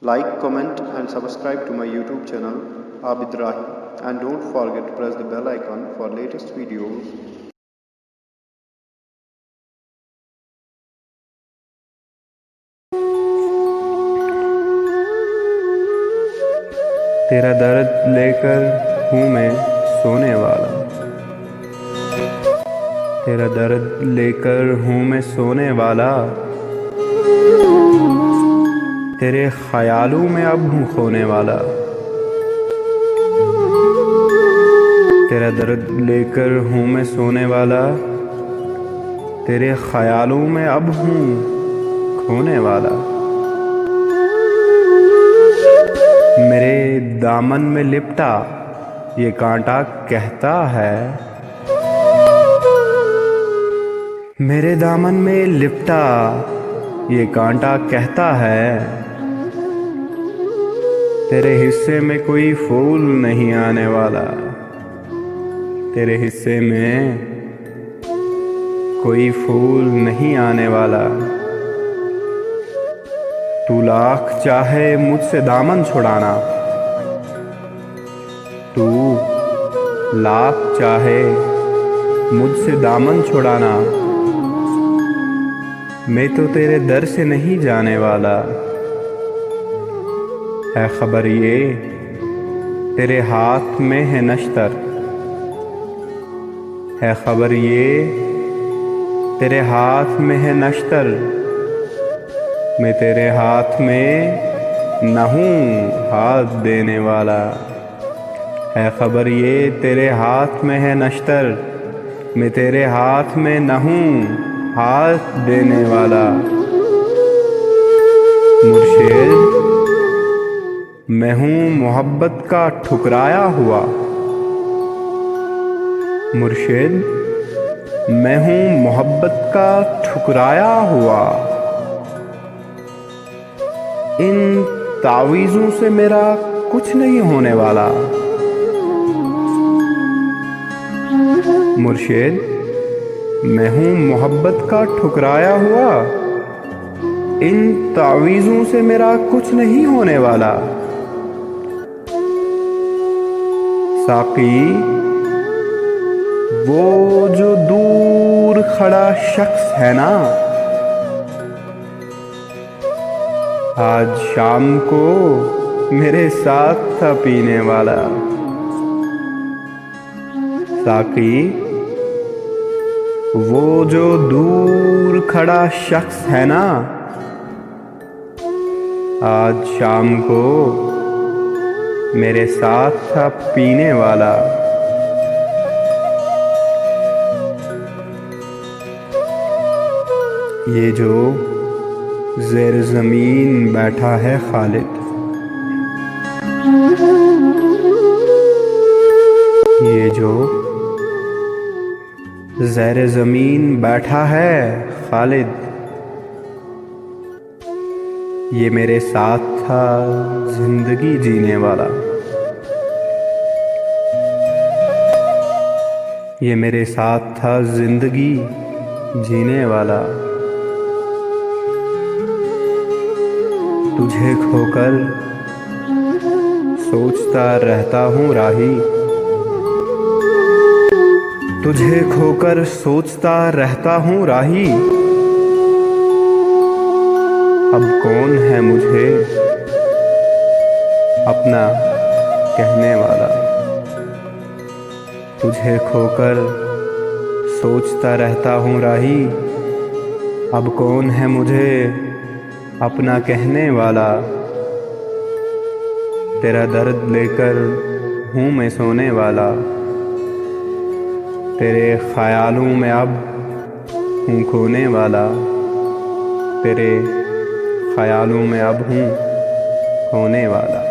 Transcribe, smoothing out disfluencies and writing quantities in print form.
Like, comment and subscribe to my YouTube channel Abid Rahi, and don't forget to press the bell icon for latest videos. तेरा दर्द लेकर हूँ मैं सोने वाला, तेरा दर्द लेकर हूँ मैं सोने वाला, तेरे ख्यालों में अब हूँ खोने वाला। तेरा दर्द लेकर हूँ मैं सोने वाला, तेरे ख्यालों में अब हूँ खोने वाला। मेरे दामन में लिपटा ये कांटा कहता है, मेरे दामन में लिपटा ये कांटा कहता है, तेरे हिस्से में कोई फूल नहीं आने वाला, तेरे हिस्से में कोई फूल नहीं आने वाला। तू लाख चाहे मुझसे दामन छुड़ाना, तू लाख चाहे मुझसे दामन छुड़ाना, मैं तो तेरे दर से नहीं जाने वाला। है खबर ये तेरे हाथ में है नश्तर, है खबर ये तेरे हाथ में है नश्तर, मैं तेरे हाथ में न हूँ हाथ देने वाला। है खबर ये तेरे हाथ में है नश्तर, मैं तेरे हाथ में न हूँ हाथ देने वाला। मुर्शिद मैं हूँ मोहब्बत का ठुकराया हुआ, मुर्शिद मैं हूँ मोहब्बत का ठुकराया हुआ। इन तावीज़ों से मेरा कुछ नहीं होने वाला। मुर्शिद मैं हूँ मोहब्बत का ठुकराया हुआ, इन तावीज़ों से मेरा कुछ नहीं होने वाला। साकी वो जो दूर खड़ा शख्स है ना, आज शाम को मेरे साथ था पीने वाला। साकी वो जो दूर खड़ा शख्स है ना, आज शाम को मेरे साथ था पीने वाला। ये जो ज़ेर ज़मीन बैठा है खालिद, ये जो ज़ेर ज़मीन बैठा है खालिद, ये मेरे साथ था जिंदगी जीने वाला। ये मेरे साथ था जिंदगी जीने वाला। तुझे खोकर सोचता रहता हूँ राही, तुझे खोकर सोचता रहता हूँ राही, अब कौन है मुझे अपना कहने वाला। तुझे खोकर सोचता रहता हूँ राही, अब कौन है मुझे अपना कहने वाला। तेरा दर्द लेकर हूँ मैं सोने वाला, तेरे ख्यालों में अब हूँ खोने वाला, तेरे ख्यालों में अब हूँ खोने वाला।